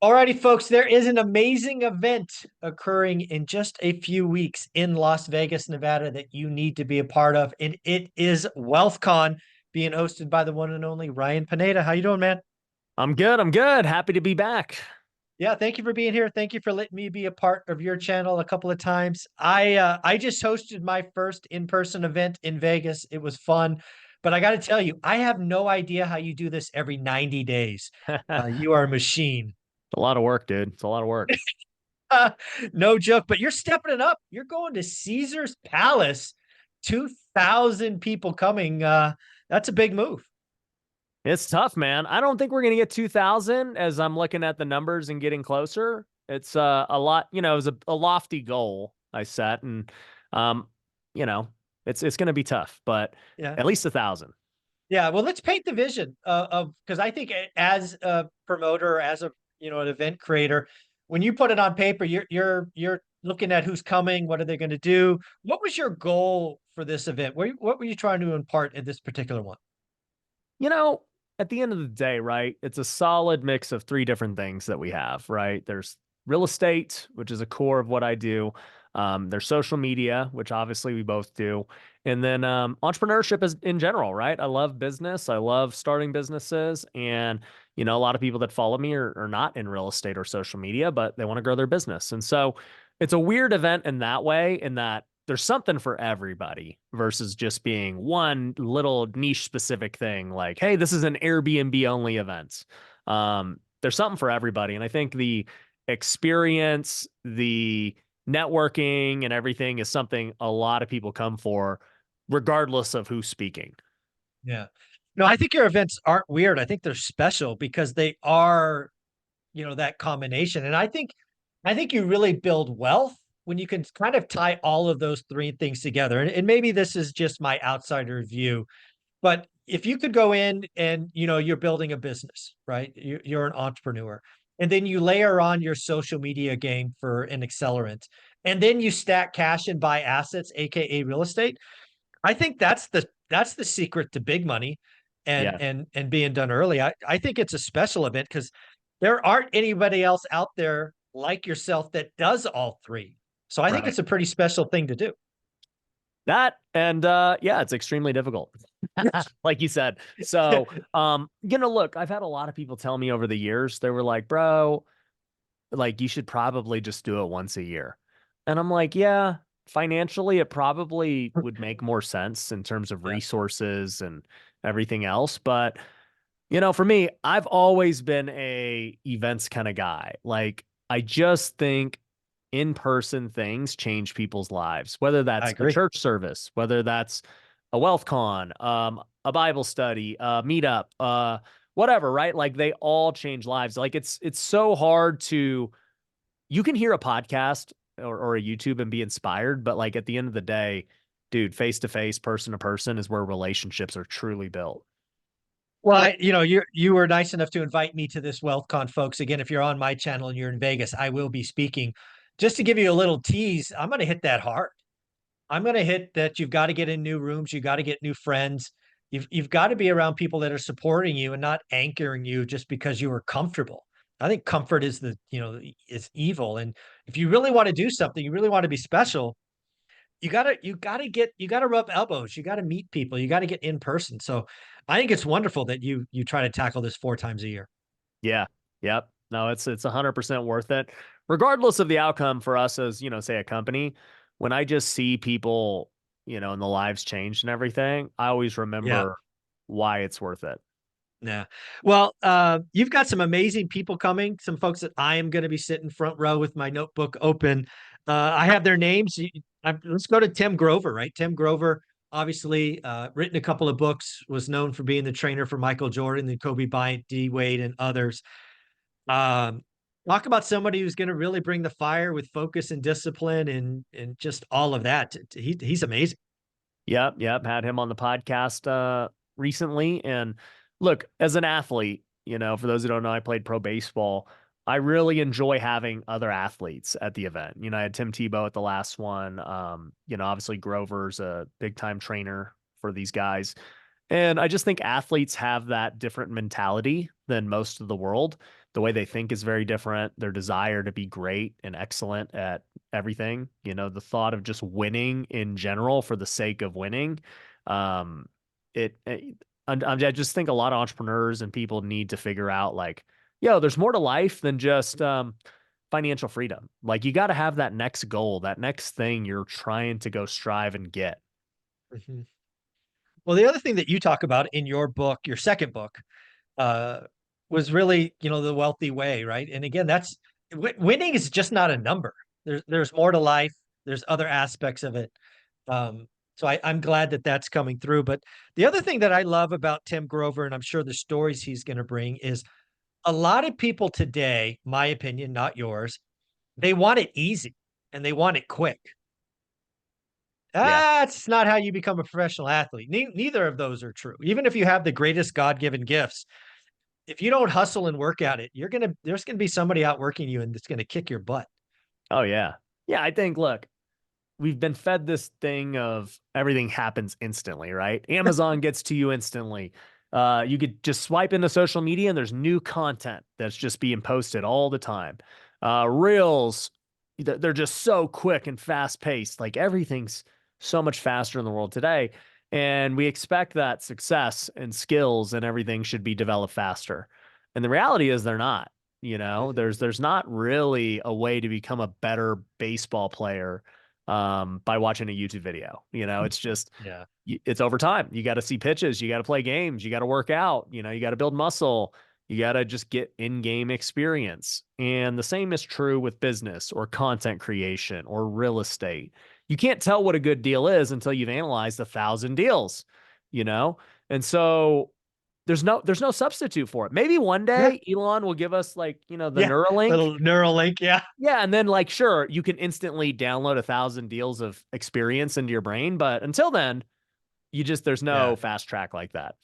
Alrighty, folks, there is an amazing event occurring in just a few weeks in Las Vegas, Nevada that you need to be a part of, and it is Wealthcon being hosted by the one and only Ryan Pineda. How you doing, man? I'm good. I'm good. Happy to be back. Yeah, thank you for being here. Thank you for letting me be a part of your channel a couple of times. I just hosted my first in-person event in Vegas. It was fun, but I got to tell you, I have no idea how you do this every 90 days. You are a machine. A lot of work, dude. It's a lot of work. No joke, but you're stepping it up. You're going to Caesar's Palace, 2,000 people coming. That's a big move. It's tough, man. I don't think we're gonna get 2,000 as I'm looking at the numbers and getting closer. It's a lot, it was a lofty goal I set, and um, you know, it's gonna be tough, but Yeah. at least 1,000. Yeah. Well, let's paint the vision of because I think as a promoter, as a an event creator, when you put it on paper, you're looking at who's coming, what are they going to do? What was your goal for this event? What were you trying to impart in this particular one? You know, at the end of the day, right? It's a solid mix of three different things that we have, right? There's real estate, which is a core of what I do. There's social media, which obviously we both do. And then entrepreneurship is in general, right? I love business. I love starting businesses. And, a lot of people that follow me are not in real estate or social media, but they want to grow their business. And so it's a weird event in that way, in that there's something for everybody versus just being one little niche specific thing like, hey, this is an Airbnb only event. There's something for everybody. And I think the experience, the networking, and everything is something a lot of people come for, regardless of who's speaking. Yeah. No, I think your events aren't weird. I think they're special because they are, that combination. And I think you really build wealth when you can kind of tie all of those three things together. And maybe this is just my outsider view, but if you could go in and, you're building a business, right? You're an entrepreneur. And then you layer on your social media game for an accelerant. And then you stack cash and buy assets, aka real estate. I think that's the secret to big money and Yeah. and being done early. I think it's a special event because there aren't anybody else out there like yourself that does all three. So I think Right. it's a pretty special thing to do. That and yeah, it's extremely difficult. Like you said. So, look, I've had a lot of people tell me over the years, they were like, bro, like you should probably just do it once a year. And I'm like, yeah, financially, it probably would make more sense in terms of Yeah, resources and everything else. But, for me, I've always been a events kind of guy. Like, I just think in-person things change people's lives, whether I that's a agree. church service, whether that's a Wealthcon, a Bible study, a meetup, whatever, right? Like they all change lives. Like it's so hard to you can hear a podcast or a YouTube and be inspired, but like at the end of the day, dude, face to face, person to person is where relationships are truly built. Well, you were nice enough to invite me to this WealthCon, folks. Again, if you're on my channel and you're in Vegas, I will be speaking. Just to give you a little tease, I'm going to hit that hard. I'm going to hit that you've got to get in new rooms, you got to get new friends. You've got to be around people that are supporting you and not anchoring you just because you are comfortable. I think comfort is is evil. And if you really want to do something, you really want to be special, you gotta rub elbows, you gotta meet people, you gotta get in person. So I think it's wonderful that you try to tackle this 4 times a year. Yeah. Yep. No, it's 100% worth it. Regardless of the outcome for us as, say a company, when I just see people, and the lives changed and everything, I always Yeah. remember why it's worth it. Yeah. Well, you've got some amazing people coming, some folks that I am going to be sitting front row with my notebook open. I have their names. Let's go to Tim Grover, right? Tim Grover, obviously, written a couple of books, was known for being the trainer for Michael Jordan, the Kobe Bryant, D Wade, and others. Um, Talk about somebody who's going to really bring the fire with focus and discipline and just all of that. He's amazing. Yep, yep. Had him on the podcast recently. And look, as an athlete, for those who don't know, I played pro baseball. I really enjoy having other athletes at the event. I had Tim Tebow at the last one. Obviously Grover's a big time trainer for these guys. And I just think athletes have that different mentality than most of the world. The way they think is very different. Their desire to be great and excellent at everything, the thought of just winning in general for the sake of winning. Um, I just think a lot of entrepreneurs and people need to figure out like, there's more to life than just financial freedom. Like you got to have that next goal, that next thing you're trying to go strive and get. Mhm. Well, the other thing that you talk about in your book, your second book, uh, was really, the wealthy way, right? And again, that's winning is just not a number. There's more to life. There's other aspects of it. So I'm glad that that's coming through. But the other thing that I love about Tim Grover, and I'm sure the stories he's going to bring, is a lot of people today, my opinion, not yours, they want it easy and they want it quick. Yeah. That's not how you become a professional athlete. Neither of those are true. Even if you have the greatest God-given gifts, if you don't hustle and work at it, there's gonna be somebody outworking you and it's gonna kick your butt. Oh yeah. Yeah, I think look, we've been fed this thing of everything happens instantly, right? Amazon gets to you instantly. You could just swipe into social media and there's new content that's just being posted all the time. Reels, they're just so quick and fast paced. Like everything's so much faster in the world today. And we expect that success and skills and everything should be developed faster. And the reality is they're not. Mhm. There's not really a way to become a better baseball player by watching a YouTube video. It's just Yeah. it's over time. You got to see pitches, you got to play games, you got to work out, you got to build muscle, you got to just get in-game experience. And the same is true with business or content creation or real estate. You can't tell what a good deal is until you've analyzed 1,000 deals, you know? And so there's no substitute for it. Maybe one Yeah. day Elon will give us like, the Yeah. Neuralink. Little Neuralink. Yeah. Yeah, and then like sure, you can instantly download 1,000 deals of experience into your brain, but until then, there's no Yeah. fast track like that.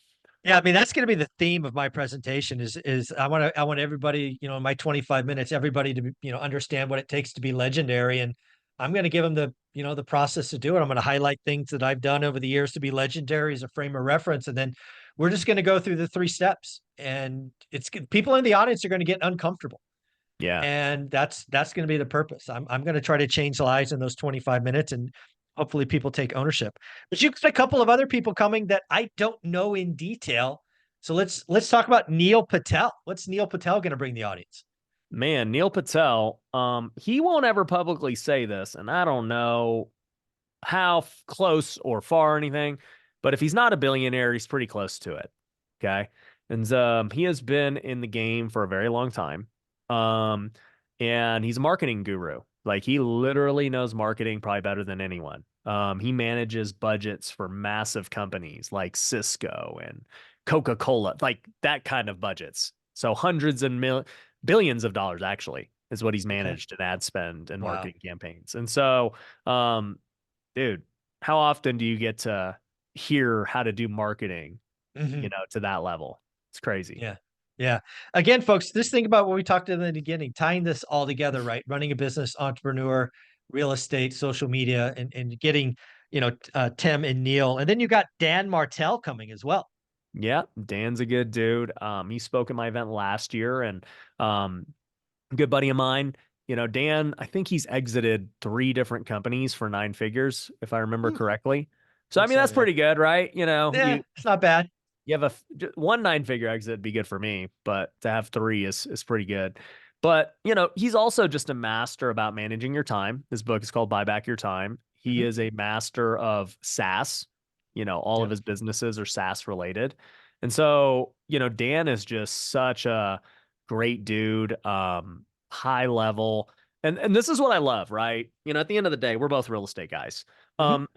Yeah, I mean, that's gonna be the theme of my presentation is I want everybody, in my 25 minutes, everybody to, understand what it takes to be legendary. And I'm gonna give them the process to do it. I'm gonna highlight things that I've done over the years to be legendary as a frame of reference. And then we're just gonna go through the three steps. And people in the audience are gonna get uncomfortable. Yeah. And that's gonna be the purpose. I'm gonna try to change lives in those 25 minutes and hopefully people take ownership. But you got a couple of other people coming that I don't know in detail. So let's talk about Neil Patel. What's Neil Patel gonna bring the audience? Man, Neil Patel, he won't ever publicly say this, and I don't know how close or far or anything, but if he's not a billionaire, he's pretty close to it. Okay. And he has been in the game for a very long time. Um, and he's a marketing guru. Like he literally knows marketing probably better than anyone. He manages budgets for massive companies like Cisco and Coca-Cola, like that kind of budgets. So hundreds and billions of dollars actually is what he's Okay. managed in ad spend and Wow. marketing campaigns. And so, dude, how often do you get to hear how to do marketing, Mhm. to that level? It's crazy. Yeah. Yeah. Again, folks, just think about what we talked in the beginning, tying this all together, right? Running a business, entrepreneur, real estate, social media, and getting, Tim and Neil. And then you got Dan Martell coming as well. Yeah, Dan's a good dude. He spoke at my event last year, and um, good buddy of mine. Dan, I think he's exited 3 different companies for 9 figures, if I remember Hmm, correctly. So I think mean, so, that's yeah. pretty good, right? Yeah, it's not bad. You have one 9 figure exit would be good for me, but to have three is pretty good. But he's also just a master about managing your time. His book is called Buy Back Your Time. He Mhm. is a master of SaaS. All of Yep. his businesses are SaaS related. And so, Dan is just such a great dude, high level. And this is what I love, right? At the end of the day, we're both real estate guys. Mhm. Um,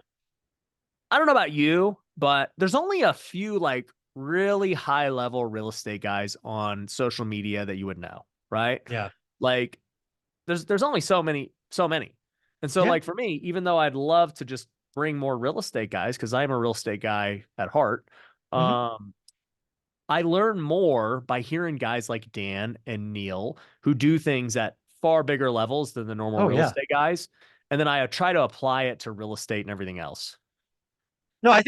I don't know about you, but there's only a few like really high level real estate guys on social media that you would know, right? Yeah. Like there's only so many. And so Yeah. like for me, even though I'd love to just bring more real estate guys because I'm a real estate guy at heart, Mhm. um I learn more by hearing guys like Dan and Neil who do things at far bigger levels than the normal Oh, real yeah. estate guys. And then I try to apply it to real estate and everything else. No, I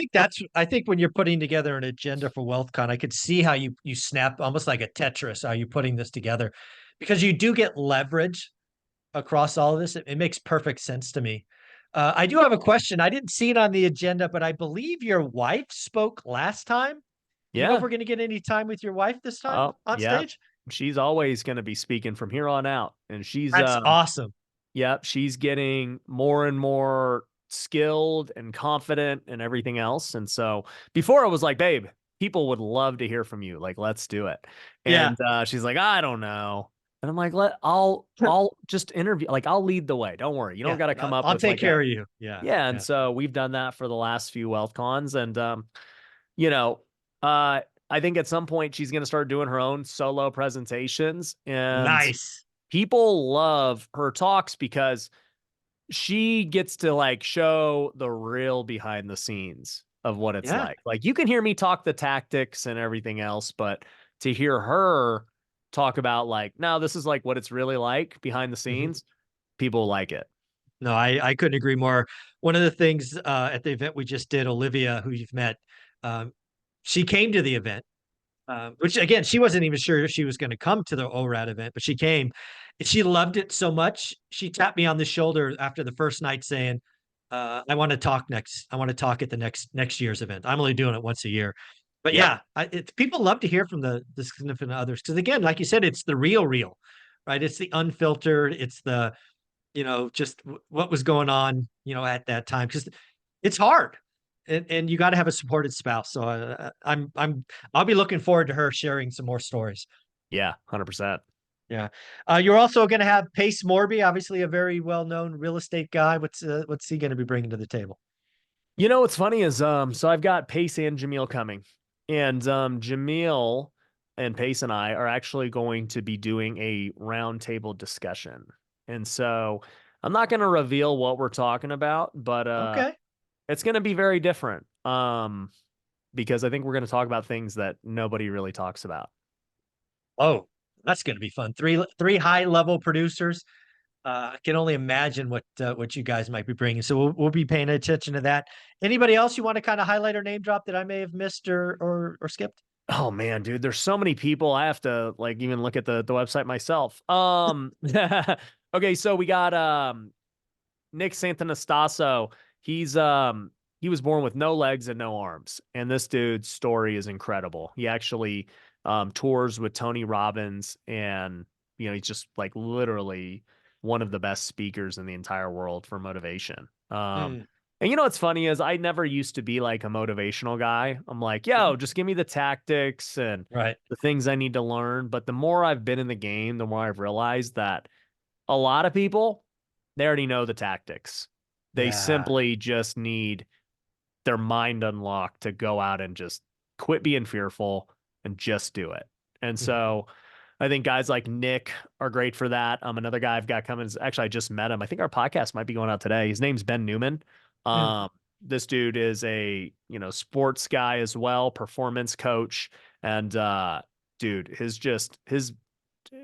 think when you're putting together an agenda for WealthCon, I could see how you snap almost like a Tetris, how you're putting this together because you do get leverage across all of this. It makes perfect sense to me. I do have a question. I didn't see it on the agenda, but I believe your wife spoke last time. Do you know if Yeah. we're going to get any time with your wife this time Oh, on yeah. stage? She's always going to be speaking from here on out. And she's, That's awesome. yep, she's getting more and more skilled and confident and everything else. And so before I was like, babe, people would love to hear from you. Like, let's do it. Yeah. And she's like, I don't know. And I'm like, I'll just interview. Like, I'll lead the way. Don't worry. You don't Yeah. got to come up I'll with take like a, care of you. Yeah. yeah. And Yeah. so we've done that for the last few wealth cons. And, you know, uh, I think at some point she's going to start doing her own solo presentations. And Nice. people love her talks because she gets to like show the real behind the scenes of what it's Yeah. like. Like you can hear me talk the tactics and everything else, but to hear her talk about like, no, this is like what it's really like behind the Mhm. scenes, people like it. No, I couldn't agree more. One of the things at the event we just did, Olivia, who you've met, um, she came to the event, which again, she wasn't even sure if she was going to come to the ORAD event, but she came. She loved it so much. She tapped me on the shoulder after the first night saying, I want to talk next. I want to talk at the next year's event. I'm only doing it once a year. But Yep. yeah, people love to hear from the significant others because again, like you said, it's the real, right? It's the unfiltered. It's the just what was going on, at that time because it's hard, and you got to have a supported spouse. So I'll be looking forward to her sharing some more stories. Yeah. 100%. Yeah, you're also going to have Pace Morby, obviously a very well known real estate guy. What's he going to be bringing to the table? You know what's funny is so I've got Pace and Jameel coming. And Jameel and Pace and I are actually going to be doing a roundtable discussion. And so I'm not going to reveal what we're talking about, but Okay. it's going to be very different. Because I think we're going to talk about things that nobody really talks about. Oh, that's going to be fun. Three high level producers. I can only imagine what you guys might be bringing. So we'll be paying attention to that. Anybody else you want to kind of highlight or name drop that I may have missed or skipped? Oh man, dude, there's so many people. I have to like even look at the website myself. Okay, so we got Nick Santanastasso. He was born with no legs and no arms, and this dude's story is incredible. He actually tours with Tony Robbins, and he's just like literally one of the best speakers in the entire world for motivation. Hmm. And what's funny is I never used to be like a motivational guy. I'm like, yo, Mhm. just give me the tactics and Right. the things I need to learn. But the more I've been in the game, the more I've realized that a lot of people, they already know the tactics. They Yeah. simply just need their mind unlocked to go out and just quit being fearful and just do it. And Mhm. so I think guys like Nick are great for that. Another guy I've got coming is actually I just met him. I think our podcast might be going out today. His name's Ben Newman. Mm. Um, this dude is a sports guy as well, performance coach, and dude, his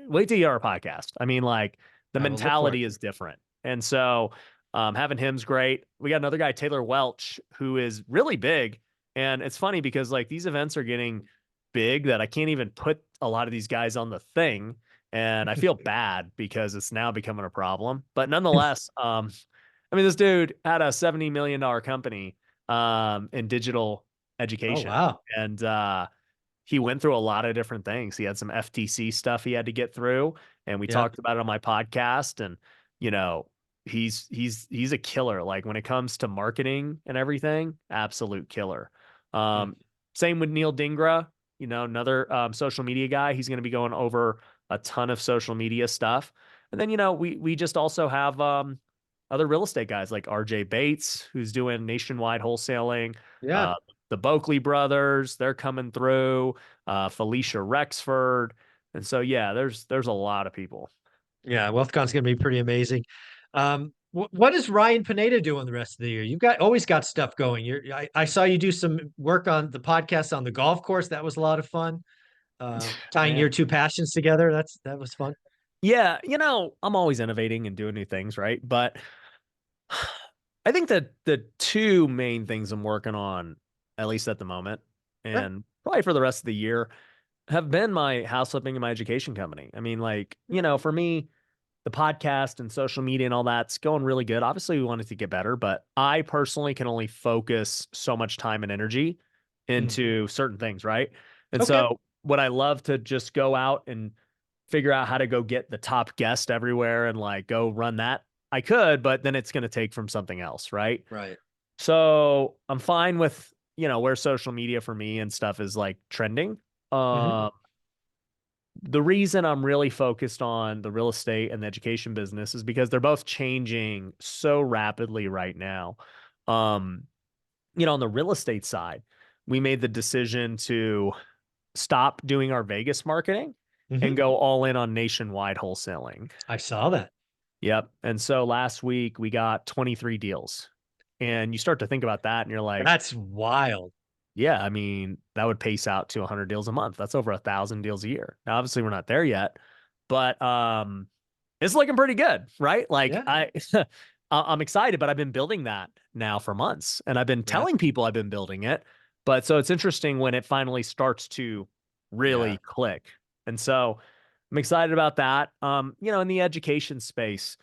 wait till you hear our podcast. I mean, like the I will look for it. mentality is different. And so having him's great. We got another guy, Taylor Welch, who is really big. And it's funny because like these events are getting big that I can't even put a lot of these guys on the thing. And I feel bad because it's now becoming a problem. But nonetheless, I mean, this dude had a $70 million company in digital Oh education. wow. And he went through a lot of different things. He had some FTC stuff he had to get through, and we Yeah. talked about it on my podcast. And you know, he's a killer. Like when it comes to marketing and everything, absolute killer. Mm. Um, Same with Neil Dingra. Another social media guy. He's going to be going over a ton of social media stuff. And then we just also have other real estate guys like RJ Bates, who's doing nationwide wholesaling. Yeah. Uh, the Boakley brothers, they're coming through. Felicia Rexford, and so yeah, there's a lot of people. Yeah. WealthCon's going to be pretty amazing. What is Ryan Pineda doing the rest of the year? You've got always got stuff going. I saw you do some work on the podcast on the golf course. That was a lot of fun. Tying Man, your two passions together. That was fun. yeah, I'm always innovating and doing new things, right? But I think that the two main things I'm working on, at least at the moment, Right. and probably for the rest of the year, have been my house flipping and my education company. I mean, like, for me, the podcast and social media and all that's going really good. Obviously, we want it to get better, but I personally can only focus so much time and energy Mm. into certain things, right? And Okay. so, would I love to just go out and figure out how to go get the top guest everywhere and like go run that? I could, but then it's going to take from something else, right? Right. So I'm fine with, where social media for me and stuff is like trending. Hmm. Um, the reason I'm really focused on the real estate and the education business is because they're both changing so rapidly right now. Um, on the real estate side, we made the decision to stop doing our Vegas marketing Hmm. and go all in on nationwide wholesaling. I saw that. Yep. And so last week we got 23 deals. And you start to think about that and you're like, That's wild. yeah, I mean, that would pace out to 100 deals a month. That's over 1,000 deals a year. Now, obviously, we're not there yet, but it's looking pretty good, right? Like Yeah. I'm excited, but I've been building that now for months, and I've been Yeah. telling people I've been building it. But so it's interesting when it finally starts to Yeah. really click, and so I'm excited about that. In the education space.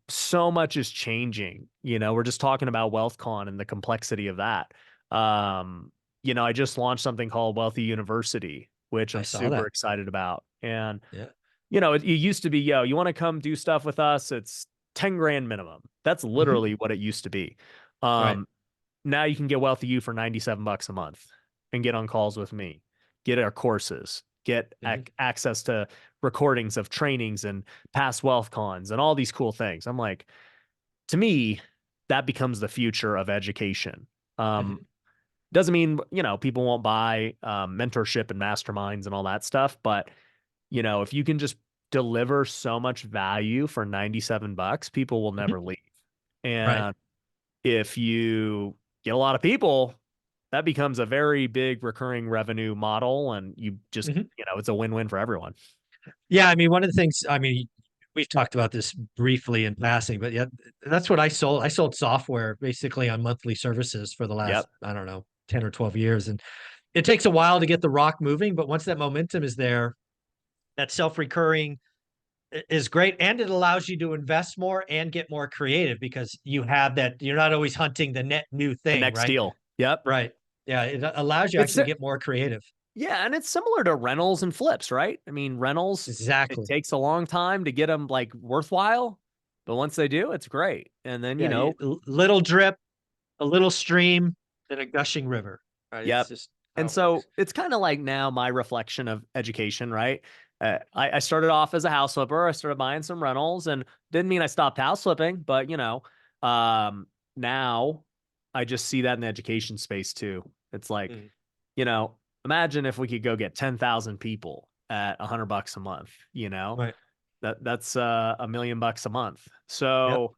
So much is changing. We're just talking about Wealthcon and the complexity of that. Um, I just launched something called Wealthy University, which I I'm saw super that. excited about. And, Yeah. it used to be, yo, you want to come do stuff with us? It's 10 grand minimum. That's Hmm. literally what it used to be. Right. Now you can get Wealthy U for 97 bucks a month and get on calls with me, get our courses, get Hmm. access to recordings of trainings and past wealth cons and all these cool things. I'm like, to me, that becomes the future of education. Hmm. Doesn't mean, people won't buy mentorship and masterminds and all that stuff. But, if you can just deliver so much value for 97 bucks, people will Hmm. never leave. Right. And if you get a lot of people, that becomes a very big recurring revenue model. And you just, Hmm. it's a win-win for everyone. Yeah. I mean, one of the things, I mean, we've talked about this briefly in passing, but yeah, that's what I sold. I sold software basically on monthly services for the last, Yep. I don't know, 10 or 12 years. And it takes a while to get the rock moving, but once that momentum is there, that self-recurring is great. And it allows you to invest more and get more creative because you have that, you're not always hunting the net new The thing, next right? deal. Yep. Right. Yeah. It allows you It's actually to get more creative. Yeah, and it's similar to rentals and flips, right? I mean, rentals, it Exactly. takes a long time to get them like worthwhile, but once they do, it's great. And then, Yeah. Little drip, a little stream, then a gushing river. Right. It's yep. just how And it works. so it's kind of like now my reflection of education, right? I started off as a house flipper. I started buying some rentals and didn't mean I stopped house flipping, but um, now I just see that in the education space too. It's like, Mhm. imagine if we could go get 10,000 people at $100 a month, Right. that's $1 million a month. Yep. So,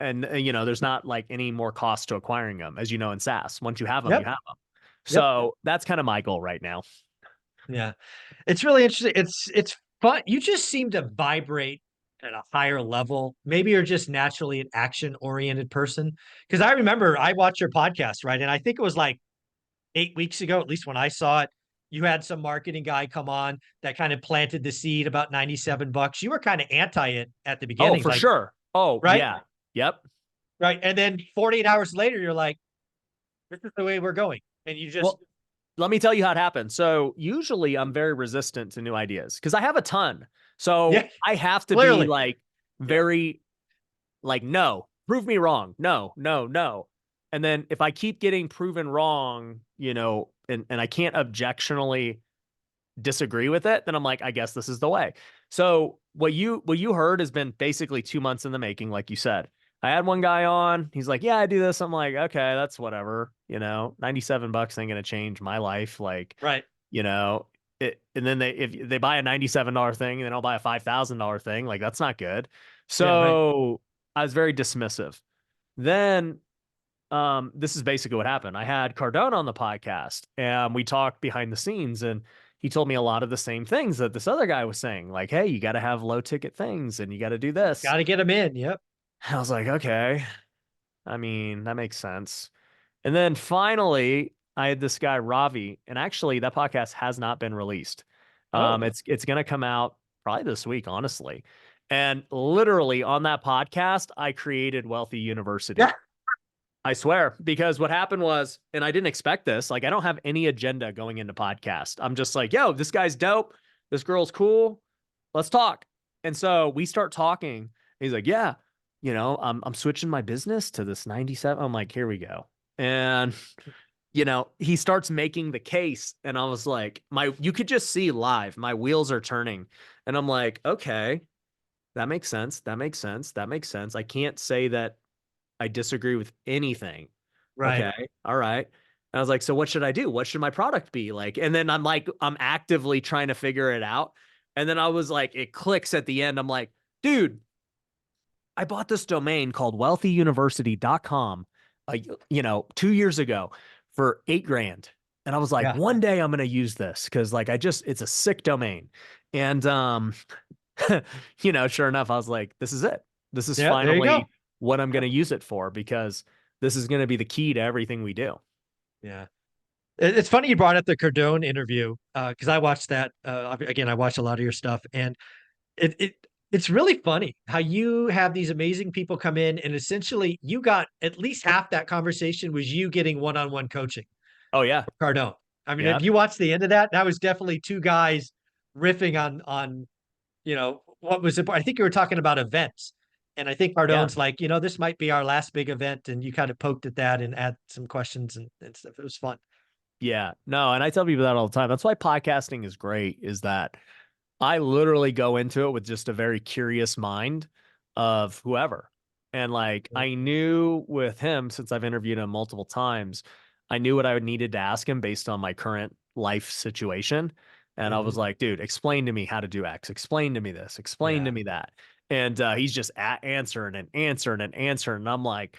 and there's not like any more cost to acquiring them, as you know, in SaaS. Once you have them, you Yep. have them. Yep. So that's kind of my goal right now. Yeah. It's really interesting. It's fun. You just seem to vibrate at a higher level. Maybe you're just naturally an action-oriented person. Because I remember I watched your podcast, right? And I think it was like 8 weeks ago, at least when I saw it, you had some marketing guy come on that kind of planted the seed about 97 bucks. You were kind of anti it at the Oh, beginning, for like, sure. Oh, right? yeah. Yep. Right. And then 48 hours later, you're like, this is the way we're going. And you just, Well, let me tell you how it happened. So usually I'm very resistant to new ideas because I have a ton. yeah, So I have to be clearly. like Yeah. very like, no, prove me wrong. No, no, no. And then if I keep getting proven wrong, and I can't objectionably disagree with it, then I'm like, I guess this is the way. So what you heard has been basically 2 months in the making, like you said. I had one guy on, he's like, yeah, I do this. I'm like, okay, that's whatever. 97 bucks ain't gonna change my life. Like, Right. you know, and then if they buy a $97 thing and then I'll buy a $5,000 thing, like that's not good. Yeah. Right. So I was very dismissive. Then this is basically what happened. I had Cardone on the podcast and we talked behind the scenes and he told me a lot of the same things that this other guy was saying, like, hey, you got to have low ticket things and you got to do this. Got to get them in. Yep. I was like, okay. I mean, that makes sense. And then finally, I had this guy Ravi, and actually that podcast has not been released. Oh, It's gonna come out probably this week, honestly. And literally on that podcast, I created Wealthy yeah, University. I swear, because what happened was, and I didn't expect this, like I don't have any agenda going into podcast. I'm just like, yo, this guy's dope. This girl's cool. Let's talk. And so we start talking. He's like, yeah, I'm switching my business to this 97. I'm like, here we go. And he starts making the case, and I was like, you could just see live, my wheels are turning. And I'm like, okay, that makes sense. That makes sense. That makes sense. I can't say that I disagree with anything. right. Okay. All right. And I was like, so what should I do? What should my product be like? And then I'm actively trying to figure it out. And then I was like, it clicks at the end. I'm like, dude, I bought this domain called wealthyuniversity.com, 2 years ago for 8 grand. And I was like, Yeah, one day I'm going to use this because it's a sick domain. And, sure enough, I was like, this is it. This is yeah. There you go. finally what I'm going Yep. to use it for because this is going to be the key to everything we do. Yeah. It's funny you brought up the Cardone interview because I watched that again. I watched a lot of your stuff, and it it's really funny how you have these amazing people come in, and essentially you got at least half that conversation was you getting one-on-one coaching Oh, yeah. for Cardone. I mean, if Yep. you watch the end of that, that was definitely two guys riffing on what was it? I think you were talking about events. And I think Yeah. Cardone's like, this might be our last big event. And you kind of poked at that and add some questions and stuff. It was fun. Yeah. No, and I tell people that all the time. That's why podcasting is great, is that I literally go into it with just a very curious mind of whoever. And like Yeah. I knew with him, since I've interviewed him multiple times, I knew what I would needed to ask him based on my current life situation. And I was Mhm. like, dude, explain to me how to do X. Explain to me this. Explain to Yeah. me that. And he's just answering and answering and answering. And I'm like,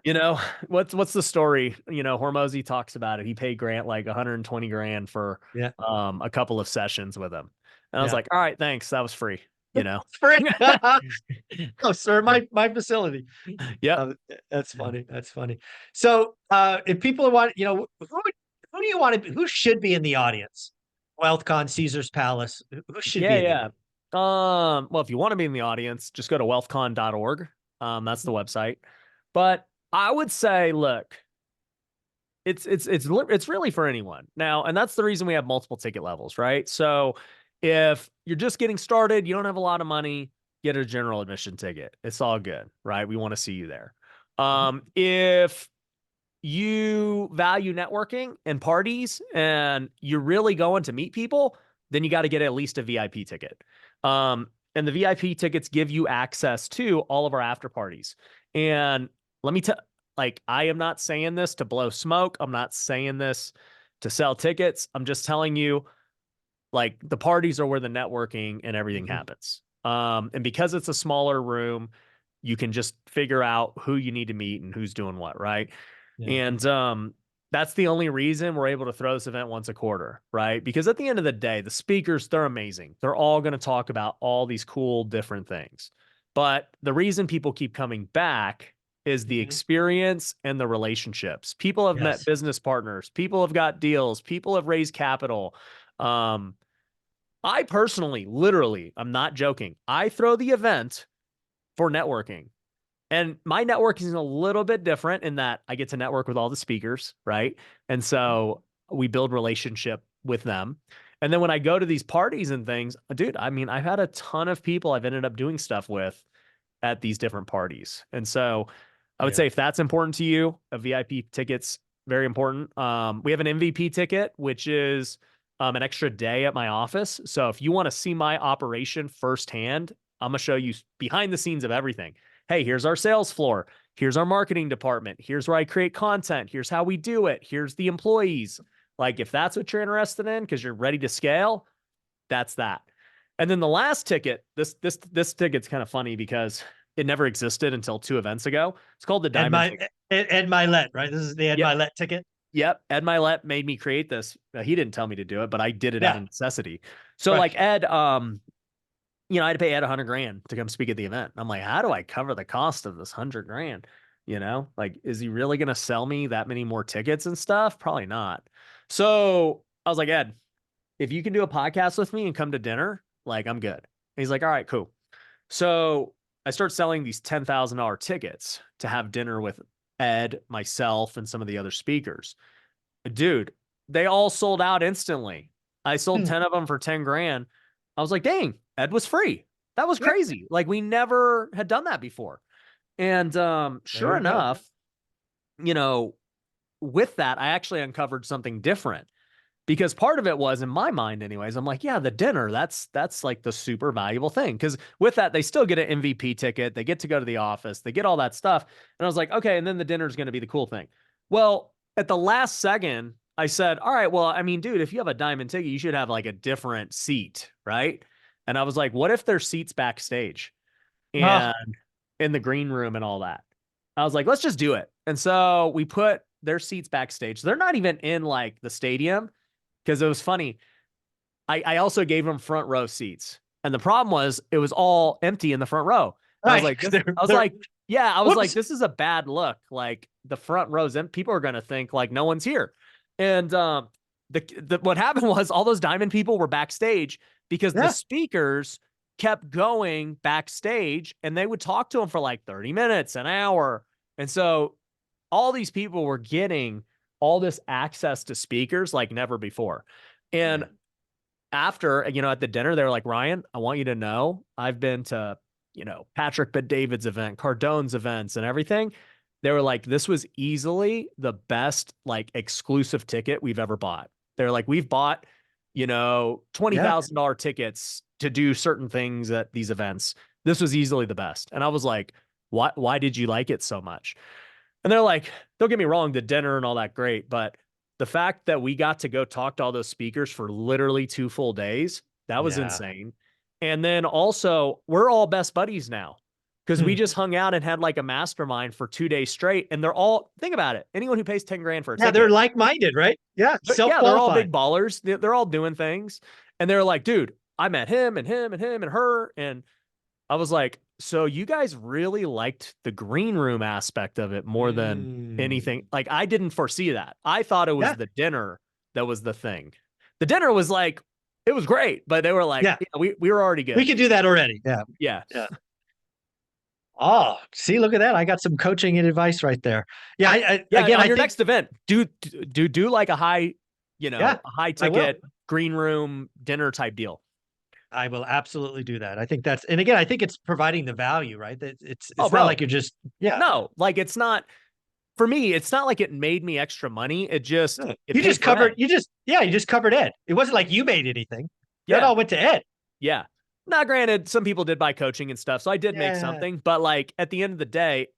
you know, what's the story? Hormozy talks about it. He paid Grant like 120 grand for Yeah. a couple of sessions with him. And I was Yeah. like, all right, thanks. That was free, you know. It's free. Oh, sir, my facility. Yep. Uh, that's funny. That's funny. So if people want, who do you want to be, who should be in the audience? Wealthcon, Caesar's Palace. Who should Yeah, be in the yeah. audience? Well, if you want to be in the audience, just go to wealthcon.org. That's the website. But I would say, look, it's really for anyone now, and that's the reason we have multiple ticket levels, right? So if you're just getting started, you don't have a lot of money, get a general admission ticket. It's all good, right? We want to see you there. Mhm. If you value networking and parties and you're really going to meet people, then you got to get at least a VIP ticket. And the VIP tickets give you access to all of our after parties. And let me tell, like, I am not saying this to blow smoke. I'm not saying this to sell tickets. I'm just telling you, like, the parties are where the networking and everything Mhm. happens. And because it's a smaller room, you can just figure out who you need to meet and who's doing what, right? Yeah. And that's the only reason we're able to throw this event once a quarter, right? Because at the end of the day, the speakers, they're amazing. They're all going to talk about all these cool different things. But the reason people keep coming back is the Mhm. experience and the relationships. People have met Yes. business partners, people have got deals, people have raised capital. Um, I personally, literally, I'm not joking. I throw the event for networking. And my networking is a little bit different in that I get to network with all the speakers, right? And so we build relationship with them. And then when I go to these parties and things, dude, I mean, I've had a ton of people I've ended up doing stuff with at these different parties. And so I would Yeah. say if that's important to you, a VIP ticket's very important. We have an MVP ticket, which is an extra day at my office. So if you want to see my operation firsthand, I'm going to show you behind the scenes of everything. Hey, here's our sales floor. Here's our marketing department. Here's where I create content. Here's how we do it. Here's the employees. Like if that's what you're interested in because you're ready to scale, that's that. And then the last ticket, this ticket's kind of funny because it never existed until 2 events ago. It's called the Ed Diamond my Ticket. Ed Milet, right? This is the Ed Yep. Milet ticket. Yep. Ed Milet made me create this. He didn't tell me to do it, but I did it out Yeah. of necessity. So Right. like Ed, I had to pay Ed 100 grand to come speak at the event. I'm like, how do I cover the cost of this 100 grand? You know, like, is he really going to sell me that many more tickets and stuff? Probably not. So I was like, Ed, if you can do a podcast with me and come to dinner, like, I'm good. And he's like, all right, cool. So I start selling these $10,000 tickets to have dinner with Ed, myself, and some of the other speakers. Dude, they all sold out instantly. I sold Hmm. 10 of them for 10 grand. I was like, dang, Ed was free. That was Yeah, crazy. Like, we never had done that before. And there sure you go. enough, you know, with that, I actually uncovered something different because part of it was in my mind anyways. I'm like, yeah, the dinner, that's like the super valuable thing. Because with that, they still get an MVP ticket, they get to go to the office, they get all that stuff. And I was like, okay, and then the dinner is going to be the cool thing. Well, at the last second, I said, all right, well, I mean, dude, if you have a diamond ticket, you should have like a different seat, right? And I was like, what if there's seats backstage Oh, and in the green room and all that? I was like, let's just do it. And so we put their seats backstage. They're not even in like the stadium because it was funny. I also gave them front row seats. And the problem was it was all empty in the front row. And I was right. like, this, I was They're, like, yeah, I was like, whoops. this is a bad look. Like the front rows, and people are gonna think like no one's here. And the what happened was all those diamond people were backstage because the Yeah. speakers kept going backstage and they would talk to them for like 30 minutes, an hour. And so all these people were getting all this access to speakers like never before. And Man. after, at the dinner, they were like, Ryan, I want you to know I've been to, Patrick Bet David's event, Cardone's events, and everything. They were like, this was easily the best, like, exclusive ticket we've ever bought. They're like, we've bought, Yeah. $20,000 tickets to do certain things at these events. This was easily the best. And I was like, why did you like it so much? And they're like, don't get me wrong, the dinner and all that great, but the fact that we got to go talk to all those speakers for literally 2 full days, that was Yeah. insane. And then also, we're all best buddies now because we Hmm. just hung out and had like a mastermind for 2 days straight. And they're all, think about it, anyone who pays 10 grand for a Yeah, they're ticket, like-minded, right? Yeah, yeah, they're all self-qualified. big ballers. They're all doing things. And they're like, dude, I met him and him and him and her. And I was like, so you guys really liked the green room aspect of it more than Mm. anything. Like, I didn't foresee that. I thought it was Yeah. the dinner that was the thing. The dinner was like, it was great, but they were like, Yeah. yeah, we were already We good. could do that already. Yeah. Yeah. Yeah. Oh, see, look at that. I got some coaching and advice right there. Yeah. Yeah. Again, On I your think, next event, do like a high, yeah, a high I will. ticket green room dinner type deal. I will absolutely do that. I think that's, and again, I think it's providing the value, right? That Oh, it's not like bro. you're just, yeah. No, like it's not for me. It's not like it made me extra money. No. It paid for Ed. You just covered Ed. It wasn't like you made anything. That Yeah. all went to Ed. Yeah. Now, granted, some people did buy coaching and stuff, so I did make Yeah. something. But like at the end of the day,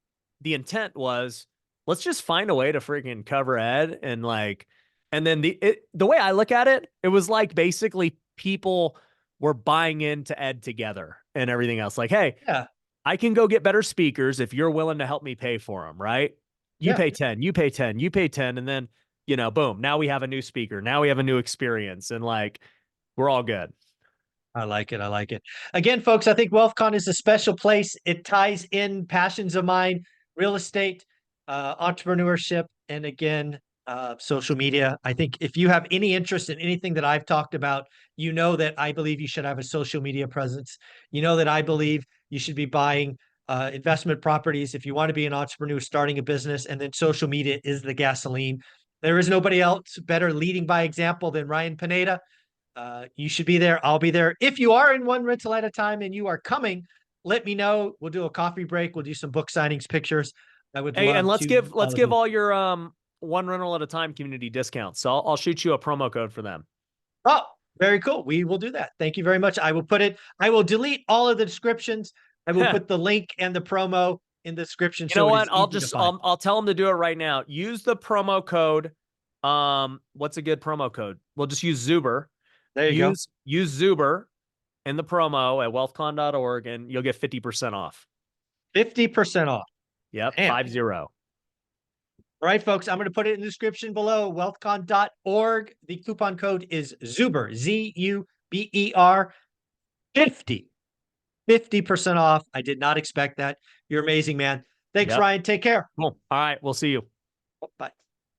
the intent was let's just find a way to freaking cover Ed and like, and then the way I look at it, it was like basically people were buying into Ed together and everything else. Like, hey, Yeah. I can go get better speakers if you're willing to help me pay for them, right? You Yeah. pay 10, you pay 10, you pay 10, and then boom, now we have a new speaker, now we have a new experience, and like we're all good. I like it. I like it. Again, folks, I think WealthCon is a special place. It ties in passions of mine, real estate, entrepreneurship, and again, social media. I think if you have any interest in anything that I've talked about, you know that I believe you should have a social media presence. You know that I believe you should be buying investment properties if you want to be an entrepreneur starting a business, and then social media is the gasoline. There is nobody else better leading by example than Ryan Pineda. You should be there. I'll be there. If you are in one rental at a time and you are coming, let me know. We'll do a coffee break. We'll do some book signings, pictures. I would Hey, and love let's to give let's all of give you. all your one rental at a time community discounts. So I'll shoot you a promo code for them. Oh, very cool. We will do that. Thank you very much. I will delete all of the descriptions. I will put the link and the promo in the description You so know it what? is easy to find. I'll tell them to do it right now. Use the promo code. What's a good promo code? We'll just use Zuber. There you go. Use Zuber in the promo at wealthcon.org and you'll get 50% off. 50% off. Yep, Damn. 50. All right, folks, I'm going to put it in the description below, wealthcon.org. The coupon code is Zuber, Zuber, 50. 50% off. I did not expect that. You're amazing, man. Thanks, Yep. Ryan. Take care. Cool. All right. We'll see you. Bye.